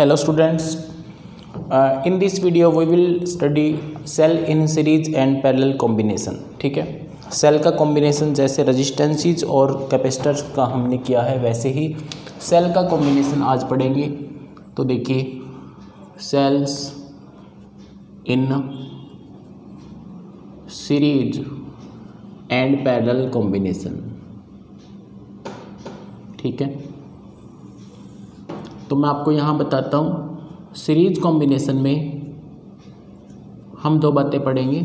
Hello students, in this video we will study cell in series and parallel combination. ठीक है, cell का combination जैसे resistances और capacitors का हमने किया है वैसे ही सेल का कॉम्बिनेशन आज पढ़ेंगे। तो देखिए, cells in series and parallel combination. ठीक है, तो मैं आपको यहाँ बताता हूँ सीरीज कॉम्बिनेशन में हम दो बातें पढ़ेंगे,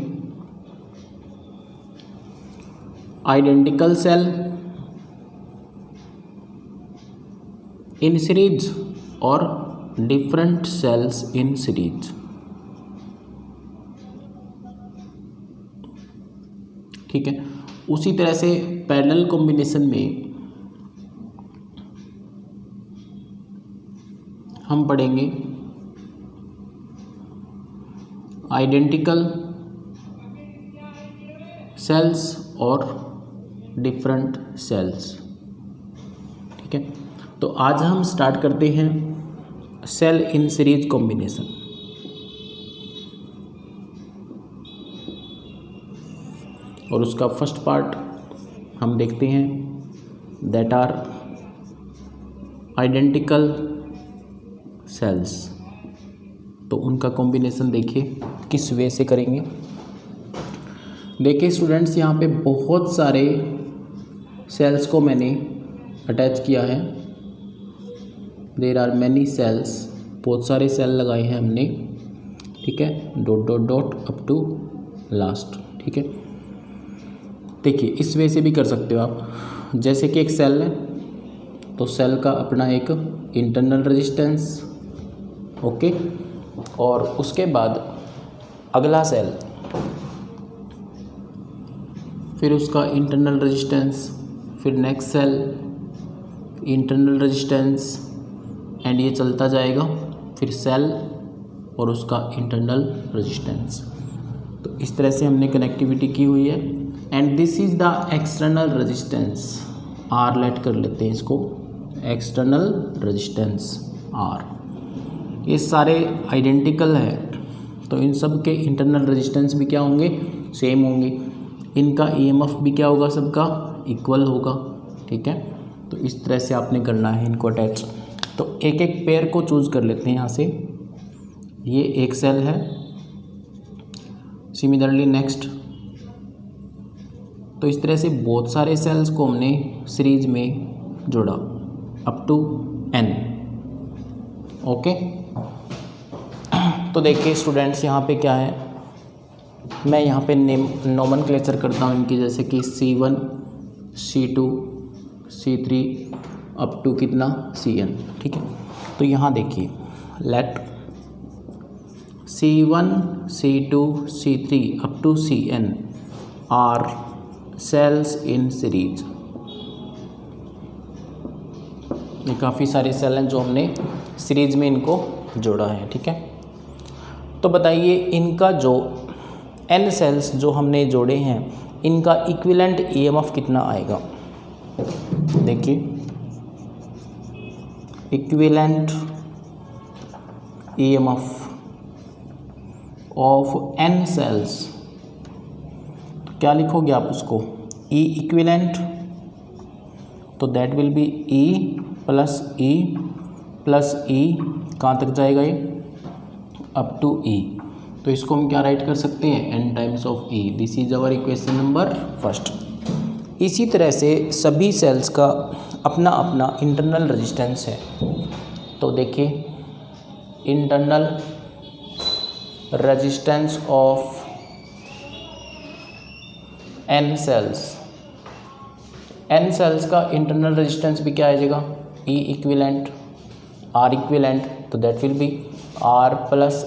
आइडेंटिकल सेल इन सीरीज और डिफरेंट सेल्स इन सीरीज। ठीक है, उसी तरह से पैरेलल कॉम्बिनेशन में हम पढ़ेंगे आइडेंटिकल सेल्स और डिफरेंट सेल्स। ठीक है, तो आज हम स्टार्ट करते हैं सेल इन सीरीज कॉम्बिनेशन। और उसका फर्स्ट पार्ट हम देखते हैं, दैट आर आइडेंटिकल सेल्स। तो उनका कॉम्बिनेशन देखिए किस वे से करेंगे। देखिए स्टूडेंट्स, यहाँ पे बहुत सारे सेल्स को मैंने अटैच किया है। देयर आर मैनी सेल्स, बहुत सारे सेल लगाए हैं हमने। ठीक है, dot dot dot up to last. ठीक है, देखिए इस वे से भी कर सकते हो आप। जैसे कि एक सेल है तो सेल का अपना एक इंटरनल रेजिस्टेंस, ओके, और उसके बाद अगला सेल, फिर उसका इंटरनल रेजिस्टेंस, फिर next cell internal resistance, and ये चलता जाएगा, फिर सेल और उसका इंटरनल रेजिस्टेंस। तो इस तरह से हमने कनेक्टिविटी की हुई है। And this is the external resistance R, let कर लेते हैं इसको, एक्सटर्नल रेजिस्टेंस आर। ये सारे आइडेंटिकल है तो इन सब के इंटरनल रेजिस्टेंस भी क्या होंगे, सेम होंगे। इनका ईएमएफ भी क्या होगा, सबका इक्वल होगा। ठीक है, तो इस तरह से आपने करना है इनको अटैच। तो एक एक पेयर को चूज़ कर लेते हैं यहाँ से। ये एक सेल है, सिमिलरली नेक्स्ट। तो इस तरह से बहुत सारे सेल्स को हमने सीरीज में जोड़ा अप टू n। ओके, तो देखिए स्टूडेंट्स, यहाँ पे क्या है, मैं यहाँ पे नोमेनक्लेचर करता हूँ इनकी, जैसे कि C1 C2 C3 up to कितना Cn। ठीक है, तो यहाँ देखिए, let C1 C2 C3 up to Cn are cells in series. ये काफ़ी सारे सेल हैं जो हमने सीरीज में इनको जोड़ा है। ठीक है, तो बताइए इनका जो n सेल्स जो हमने जोड़े हैं, इनका इक्विवेलेंट ईएमएफ कितना आएगा। देखिए, equivalent EMF of n cells, तो क्या लिखोगे आप उसको, E इक्विवेलेंट, तो that will be E plus E, कहाँ तक जाएगा ये, अप टू E। तो इसको हम क्या राइट कर सकते हैं, n times of E। This is our equation number first. इसी तरह से सभी सेल्स का अपना अपना इंटरनल रेजिस्टेंस है। तो देखिए, internal resistance of n cells का इंटरनल रेजिस्टेंस भी क्या आ जाएगा, E इक्विवेलेंट R इक्विवेलेंट, तो that will be R plus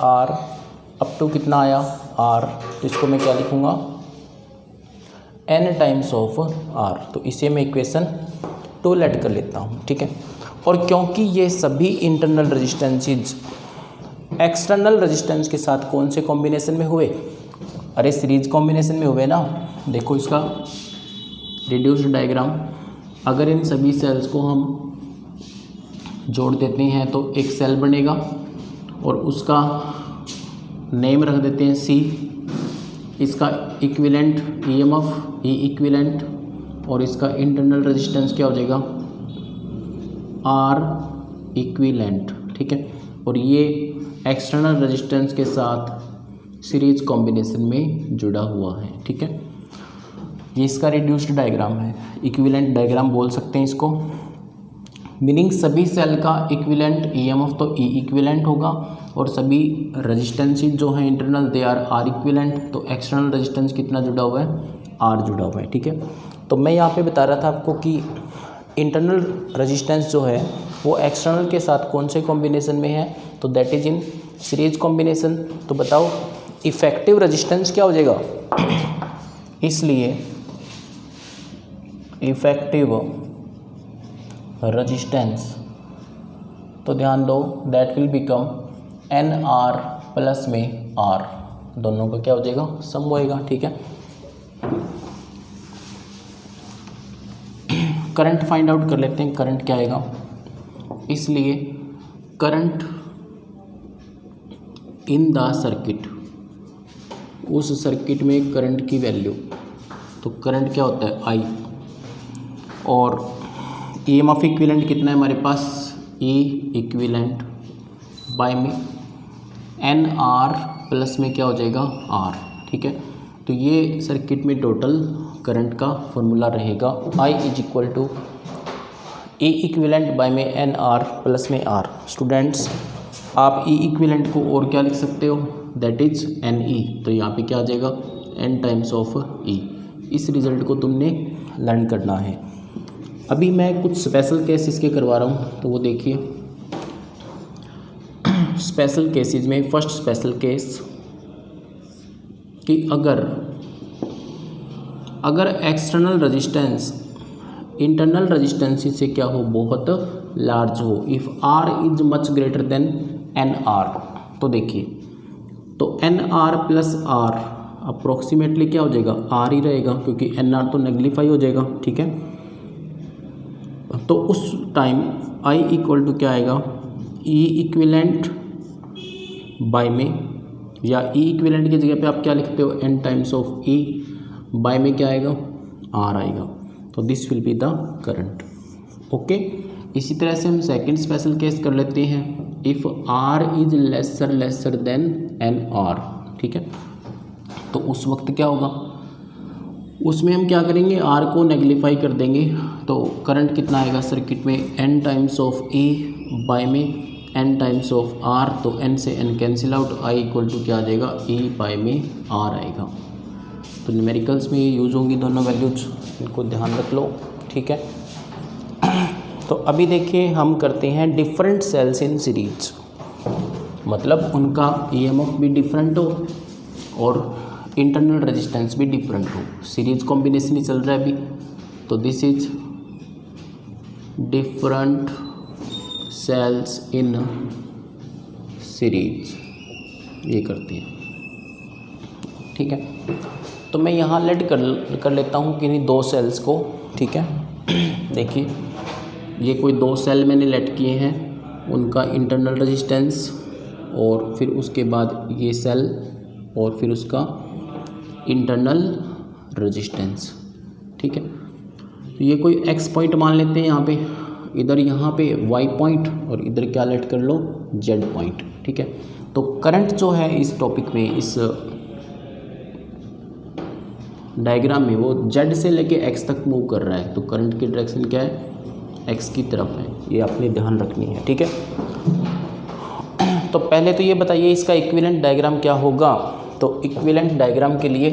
R up to कितना आया R। तो इसको मैं क्या लिखूँगा, n टाइम्स ऑफ R। तो इसे मैं इक्वेशन 2 लेट कर लेता हूँ। ठीक है, और क्योंकि ये सभी इंटरनल रेजिस्टेंसेस एक्सटर्नल रेजिस्टेंस के साथ कौन से कॉम्बिनेशन में हुए, अरे सीरीज कॉम्बिनेशन में हुए ना। देखो इसका रिड्यूस्ड डायग्राम, अगर इन सभी सेल्स को हम जोड़ देते हैं तो एक सेल बनेगा और उसका नेम रख देते हैं C, इसका इक्विवेलेंट EMF E इक्विवेलेंट और इसका इंटरनल रेजिस्टेंस क्या हो जाएगा R इक्विवेलेंट, ठीक है। और ये एक्सटर्नल रेजिस्टेंस के साथ सीरीज कॉम्बिनेशन में जुड़ा हुआ है, ठीक है। ये इसका रिड्यूस्ड डायग्राम है, इक्विवेलेंट डायग्राम बोल सकते हैं इसको। मीनिंग सभी सेल का इक्विवेलेंट EMF तो E इक्विवेलेंट होगा और सभी रेजिस्टेंसेस जो हैं internal they are R equivalent. तो एक्सटर्नल रेजिस्टेंस कितना जुड़ा हुआ है, R जुड़ा हुआ है, ठीक है। तो मैं यहाँ पे बता रहा था आपको कि इंटरनल रेजिस्टेंस जो है वो एक्सटर्नल के साथ कौन से कॉम्बिनेशन में है, तो that is in series combination. तो बताओ इफेक्टिव रेजिस्टेंस क्या हो जाएगा, इसलिए इफेक्टिव रेजिस्टेंस, तो ध्यान दो that will become NR plus में R, दोनों का क्या हो जाएगा, सम होएगा, ठीक है। करंट फाइंड आउट कर लेते हैं, करंट क्या आएगा। इसलिए करंट इन द सर्किट, उस सर्किट में करंट की वैल्यू, तो करंट क्या होता है I, और EMF इक्विवेलेंट कितना है हमारे पास E इक्विवेलेंट बाय में NR प्लस में क्या हो जाएगा R, ठीक है। तो ये सर्किट में टोटल करंट का फॉर्मूला रहेगा I is equal to E equivalent by में NR प्लस में R। स्टूडेंट्स आप E इक्विवेलेंट को और क्या लिख सकते हो, दैट इज NE, तो यहाँ पे क्या आ जाएगा N टाइम्स ऑफ E। इस रिजल्ट को तुमने लर्न करना है। अभी मैं कुछ स्पेशल केस इसके करवा रहा हूँ, तो वो देखिए। स्पेशल केसेस में फर्स्ट स्पेशल केस कि अगर एक्सटर्नल रेजिस्टेंस इंटरनल रेजिस्टेंस से क्या हो, बहुत लार्ज हो, if R is much greater than NR। तो देखिए, तो NR प्लस R अप्रोक्सीमेटली क्या हो जाएगा, R ही रहेगा, क्योंकि NR तो नेगलीफाई हो जाएगा, ठीक है। तो उस टाइम I इक्वल टू क्या आएगा, E इक्विवेलेंट बाय में, या E इक्विवेलेंट की जगह पे आप क्या लिखते हो, N times of E, by में क्या आएगा, R आएगा। तो this will be the current, okay. इसी तरह से हम सेकंड स्पेशल केस कर लेते हैं, if R is lesser than NR, ठीक है। तो उस वक्त क्या होगा, उसमें हम क्या करेंगे, R को नेगलीफाई कर देंगे, तो करंट कितना आएगा सर्किट में, N times of E by में N टाइम्स ऑफ R। तो N से N cancel out, I equal to क्या आ जाएगा, E बाय में R आएगा। तो न्यूमेरिकल्स में ये यूज होंगी दोनों वैल्यूज, इनको ध्यान रख लो, ठीक है। तो अभी देखिए हम करते हैं डिफरेंट सेल्स इन सीरीज, मतलब उनका EMF भी डिफरेंट हो और इंटरनल रेजिस्टेंस भी डिफरेंट हो। सीरीज कॉम्बिनेशन ही चल रहा है अभी, तो this is different cells in series, ये करते हैं, ठीक है। तो मैं यहाँ लेट कर लेता हूँ किन्हीं दो सेल्स को, ठीक है। देखिए ये कोई दो सेल मैंने लेट किए हैं, उनका इंटरनल रेजिस्टेंस और फिर उसके बाद ये सेल और फिर उसका इंटरनल रेजिस्टेंस, ठीक है। तो ये कोई एक्स पॉइंट मान लेते हैं यहाँ पे, इधर यहाँ पे वाई पॉइंट और इधर क्या लेट कर लो, जेड पॉइंट, ठीक है। तो करंट जो है इस टॉपिक में, इस डायग्राम में, वो जेड से लेके एक्स तक मूव कर रहा है। तो करंट की डायरेक्शन क्या है, एक्स की तरफ है, ये आपने ध्यान रखनी है, ठीक है। तो पहले तो ये बताइए इसका इक्विवेलेंट डायग्राम क्या होगा। तो इक्विवेलेंट डायग्राम के लिए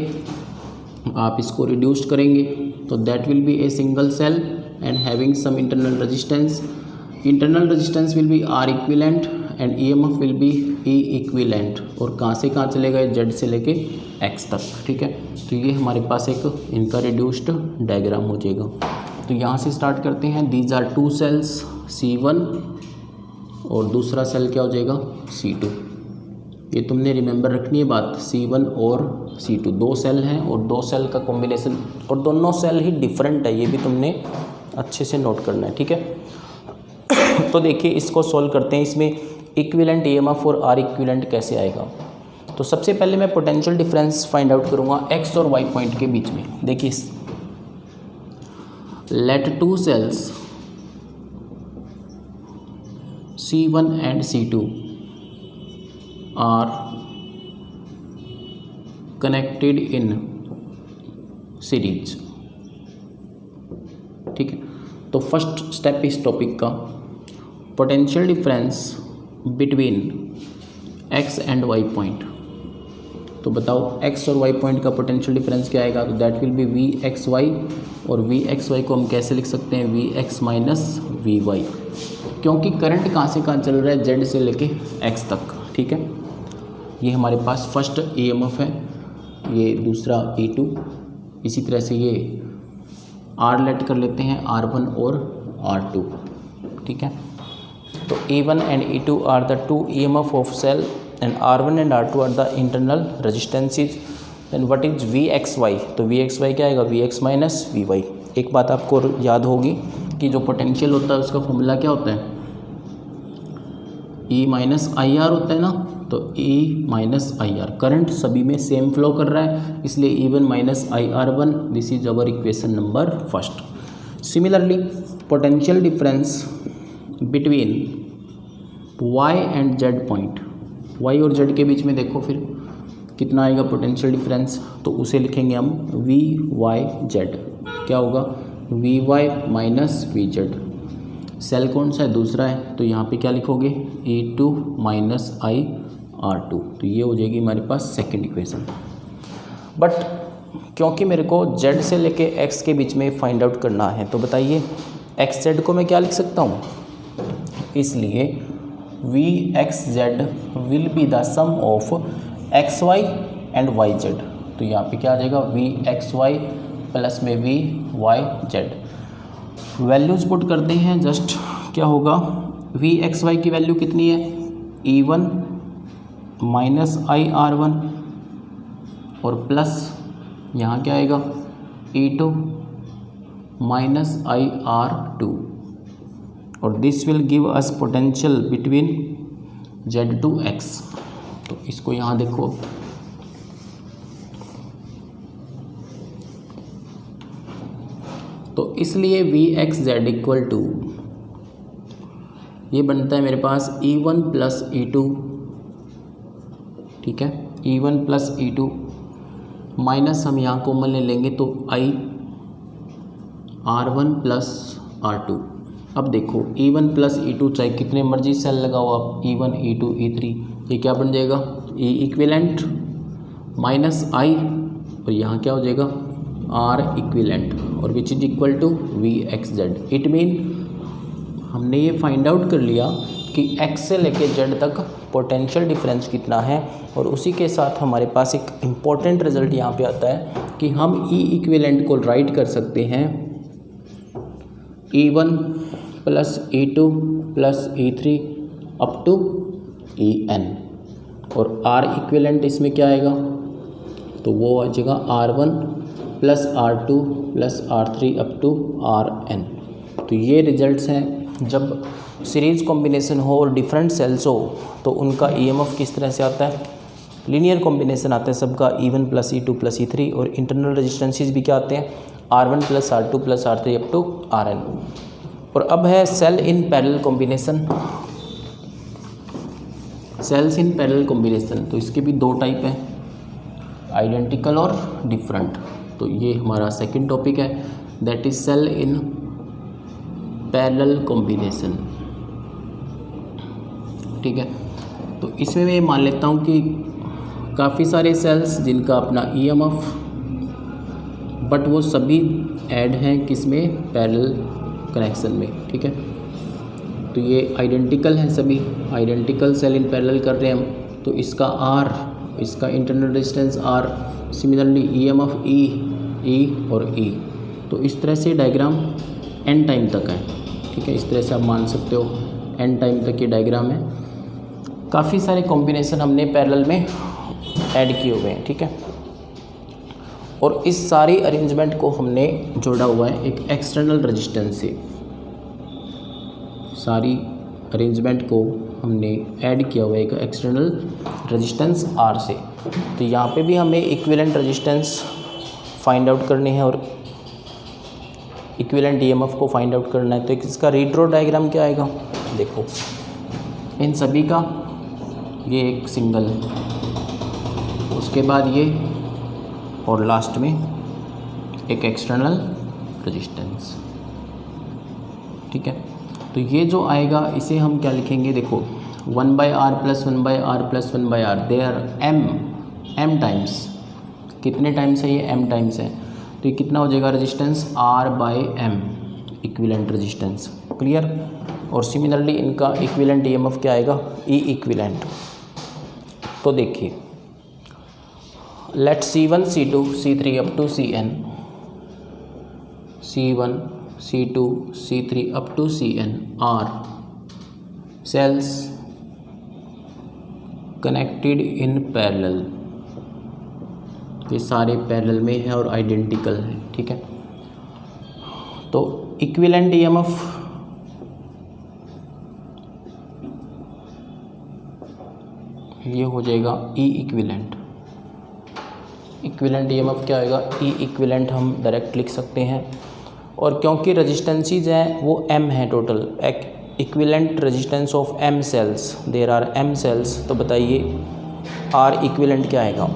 आप इसको रिड्यूस्ड करेंगे, तो that will be a single cell and having some internal resistance. Internal resistance will be R equivalent and EMF will be E equivalent. और कहाँ से कहाँ चलेगा, जेड से लेके एक्स तक, ठीक है। तो ये हमारे पास एक इनका रिड्यूस्ड डायग्राम हो जाएगा। तो यहाँ से स्टार्ट करते हैं, these are to cells C1 और दूसरा सेल क्या हो जाएगा, C2। ये तुमने रिमेंबर रखनी है बात, C1 और C2 दो सेल हैं और दो सेल का कॉम्बिनेशन, और दोनों सेल ही डिफरेंट है, ये भी तुमने अच्छे से नोट करना है, ठीक है। तो देखिए इसको सॉल्व करते हैं। इसमें इक्विवेलेंट ईएमएफ और आर इक्विवेलेंट कैसे आएगा। तो सबसे पहले मैं पोटेंशियल डिफरेंस फाइंड आउट करूँगा एक्स और वाई पॉइंट के बीच में। देखिए let two cells C1 and C2 are connected in series. ठीक है, तो फर्स्ट स्टेप इस टॉपिक का potential difference between X and Y point. तो बताओ एक्स और वाई पॉइंट का पोटेंशियल डिफरेंस क्या आएगा। तो that will be V X Y, और वी एक्स वाई को हम कैसे लिख सकते हैं, V X minus V Y, क्योंकि करंट कहाँ से कहाँ चल रहा है, जेड से लेके एक्स तक। ठीक है, ये हमारे पास फर्स्ट ईएमएफ है, ये दूसरा E2, इसी तरह से ये आर लेट कर लेते हैं R1 और R2। ठीक है, तो E1 and E2 are the two EMF of cell and R1 and R2 are the internal resistances. Then what is VXY, तो VXY क्या आएगा, VX माइनस VY। एक बात आपको याद होगी कि जो पोटेंशियल होता है उसका फॉर्मूला क्या होता है, E माइनस आई आर होता है ना। तो E minus I R, current सभी में सेम फ्लो कर रहा है, इसलिए E1 minus I R one, this is our equation number first. Similarly potential difference between Y and Z point, Y और Z के बीच में देखो फिर कितना आएगा पोटेंशियल डिफरेंस, तो उसे लिखेंगे हम VYZ। क्या होगा, VY माइनस VZ। सेल कौन सा है, दूसरा है, तो यहाँ पे क्या लिखोगे, E2 माइनस IR2। तो ये हो जाएगी हमारे पास सेकंड इक्वेशन। बट क्योंकि मेरे को Z से लेके X के बीच में फाइंड आउट करना है, तो बताइए XZ को मैं क्या लिख सकता हूँ, इसलिए VXZ will be the sum of XY and YZ। तो यहाँ पे क्या आ जाएगा, VXY प्लस में VYZ। वैल्यूज पुट करते हैं जस्ट, क्या होगा, VXY की वैल्यू कितनी है, E1 माइनस IR1 और प्लस यहाँ क्या आएगा, E2 माइनस IR2, और this will give us potential between Z to X। तो इसको यहाँ देखो, तो इसलिए VXZ इक्वल टू ये बनता है मेरे पास E1 प्लस E2। ठीक है, E1 प्लस E2 माइनस हम यहाँ कॉमन ले लेंगे तो R1 प्लस R2। अब देखो E1 प्लस E2 चाहे कितने मर्जी सेल लगाओ आप, E1 E2 E3, ये क्या बन जाएगा, E इक्विवेलेंट माइनस I, और यहाँ क्या हो जाएगा R इक्विवेलेंट, और which is equal to VXZ। It mean हमने ये फाइंड आउट कर लिया कि X से लेके Z तक पोटेंशियल डिफरेंस कितना है, और उसी के साथ हमारे पास एक इम्पॉर्टेंट रिजल्ट यहाँ पे आता है कि हम E इक्विवेलेंट को राइट कर सकते हैं E1 plus E2 plus E3 up to EN, और R इक्विवेलेंट इसमें क्या आएगा, तो वो आ जाएगा R1 plus R2 plus R3 up to RN। तो ये रिजल्ट्स हैं जब सीरीज़ कॉम्बिनेशन हो और डिफरेंट सेल्स हो, तो उनका EMF किस तरह से आता है, लीनियर कॉम्बिनेशन आता है सबका, E1 plus E2 plus E3, और इंटरनल रेजिस्टेंसेस भी क्या आते हैं, R1 plus R2 plus R3 up to RN। और अब है cell in parallel combination, cells in parallel combination. तो इसके भी दो टाइप हैं, आइडेंटिकल और डिफरेंट। तो ये हमारा सेकंड टॉपिक है, that is cell in parallel combination. ठीक है, तो इसमें मैं मान लेता हूँ कि काफ़ी सारे सेल्स जिनका अपना EMF, बट वो सभी ऐड हैं किसमें, पैरेलल कनेक्शन में। ठीक है, तो ये आइडेंटिकल हैं, सभी आइडेंटिकल सेल इन पैरेलल कर रहे हैं हम, तो इसका R, इसका internal resistance R, similarly EMF E और E। तो इस तरह से डायग्राम n टाइम तक है। ठीक है, इस तरह से आप मान सकते हो n टाइम तक ये डायग्राम है। काफ़ी सारे कॉम्बिनेशन हमने पैरेलल में ऐड किए हुए हैं। ठीक है, और इस सारी अरेंजमेंट को हमने जोड़ा हुआ है एक एक्सटर्नल रेजिस्टेंस से। सारी अरेंजमेंट को हमने ऐड किया हुआ है एक एक्सटर्नल रेजिस्टेंस R से। तो यहाँ पे भी हमें इक्विवेलेंट रेजिस्टेंस फाइंड आउट करनी है और इक्विवेलेंट EMF को फाइंड आउट करना है। तो इसका रीड्रॉ डायग्राम क्या आएगा, देखो इन सभी का ये एक सिंगल, उसके बाद ये, और लास्ट में एक एक्सटर्नल रेजिस्टेंस। ठीक है, तो ये जो आएगा इसे हम क्या लिखेंगे, देखो 1/R + 1/R + 1/R, they are m times. कितने टाइम्स है ये, m टाइम्स है। तो ये कितना हो जाएगा resistance, R/m equivalent resistance. Clear. और सिमिलरली इनका इक्विवेलेंट EMF क्या आएगा, E इक्विवेलेंट। तो देखिए let C1 C2 C3 up to Cn, C1 C2 C3 up to Cn are cells connected in parallel. ये सारे पैरेलल में है और आइडेंटिकल है। ठीक है, तो इक्विवेलेंट EMF ये हो जाएगा E इक्विवेलेंट। इक्विवेलेंट EMF क्या आएगा, E इक्विवेलेंट हम डायरेक्ट लिख सकते हैं। और क्योंकि रेजिस्टेंसीज हैं वो m है total, equivalent resistance of m cells, there are m cells. तो बताइए R इक्विवेलेंट क्या आएगा,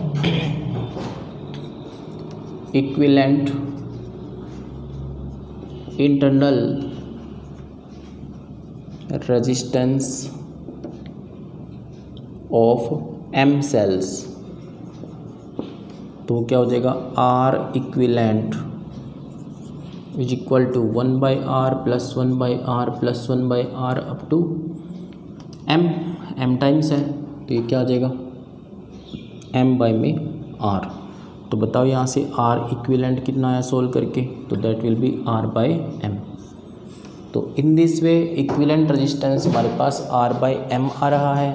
equivalent internal resistance of m cells. तो क्या हो जाएगा, R equivalent is equal to 1/R + 1/R + 1/R up to m times है। तो ये क्या आ जाएगा, m/r। तो बताओ यहाँ से R इक्विवेलेंट कितना आया सोल्व करके, तो दैट विल बी R/m। तो in this way equivalent resistance हमारे पास R/m आ रहा है।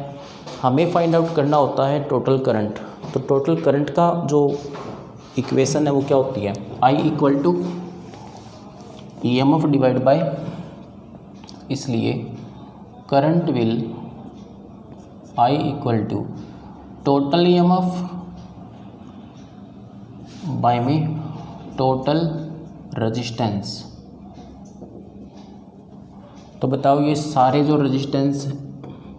हमें फाइंड आउट करना होता है टोटल करंट। तो टोटल करंट का जो इक्वेशन है वो क्या होती है, I = EMF डिवाइड बाय, इसलिए current will I = total EMF by में टोटल रेजिस्टेंस। तो बताओ ये सारे जो रेजिस्टेंस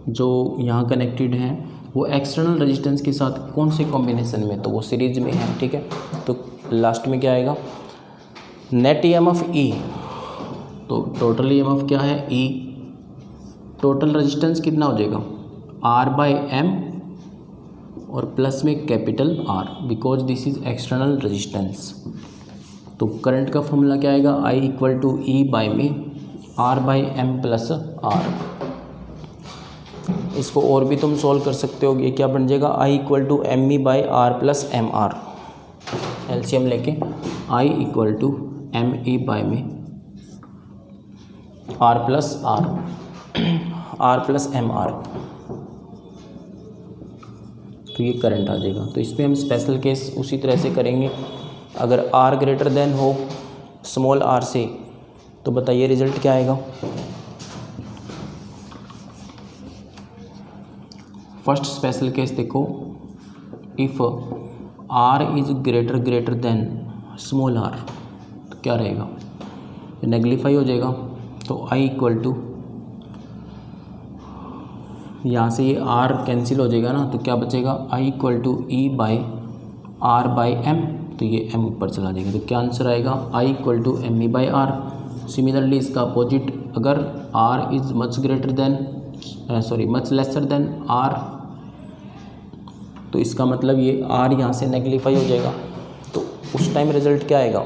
जो यहाँ कनेक्टेड हैं वो एक्सटर्नल रेजिस्टेंस के साथ कौन से कॉम्बिनेशन में, तो वो सीरीज में है। ठीक है, तो लास्ट में क्या आएगा, नेट EMF E। तो टोटल EMF क्या है, E। टोटल रेजिस्टेंस कितना हो जाएगा, R/m और प्लस में capital R, because this is external resistance. तो करंट का फॉर्मूला क्या आएगा, I = E बाय में R/m + R। इसको और भी तुम सॉल्व कर सकते हो। ये क्या बन जाएगा, I = me/R + mr। एलसीएम लेके I = me बाय में R + mr। तो ये करंट आ जाएगा। तो इसमें हम स्पेशल केस उसी तरह से करेंगे। अगर R ग्रेटर देन हो स्मॉल r से, तो बताइए रिजल्ट क्या आएगा। फर्स्ट स्पेशल केस देखो, if R is greater than small r, तो क्या रहेगा, नेगलीफाई हो जाएगा। तो I = यहाँ से ये R कैंसिल हो जाएगा ना, तो क्या बचेगा, I = E/R/m। तो ये m ऊपर चला जाएगा। तो क्या आंसर आएगा, I = me/R। सिमिलरली इसका अपोजिट, अगर R is much lesser than R, तो इसका मतलब ये R यहाँ से नेगलीफाई हो जाएगा। तो उस टाइम रिजल्ट क्या आएगा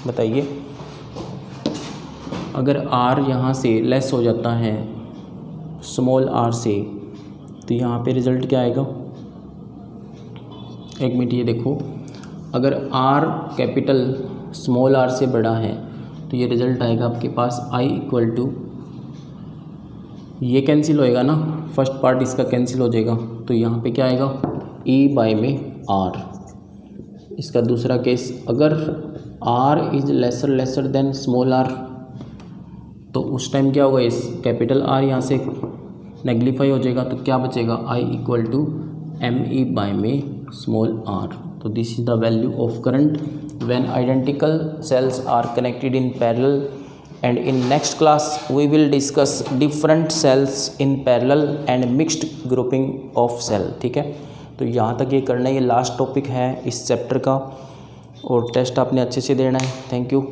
बताइए। अगर R यहाँ से लेस हो जाता है स्मॉल r से, तो यहाँ पे रिज़ल्ट क्या आएगा, एक मिनट ये देखो, अगर R कैपिटल स्मॉल r से बड़ा है तो ये रिज़ल्ट आएगा आपके पास I = ये कैंसिल होएगा ना, फर्स्ट पार्ट इसका कैंसिल हो जाएगा। तो यहाँ पे क्या आएगा, E में R। इसका दूसरा केस, अगर R is lesser than small r, तो उस टाइम क्या होगा, इस कैपिटल आर यहाँ से नेग्लीफाई हो जाएगा, तो क्या बचेगा, I equal to M E by में स्मॉल आर। तो this is the value of current when identical cells are connected in parallel, and in next class we will discuss different cells in parallel and mixed grouping of cell. ठीक है, तो यहाँ तक ये करना है, ये लास्ट टॉपिक है इस चैप्टर का, और टेस्ट आपने अच्छे से देना है। Thank you.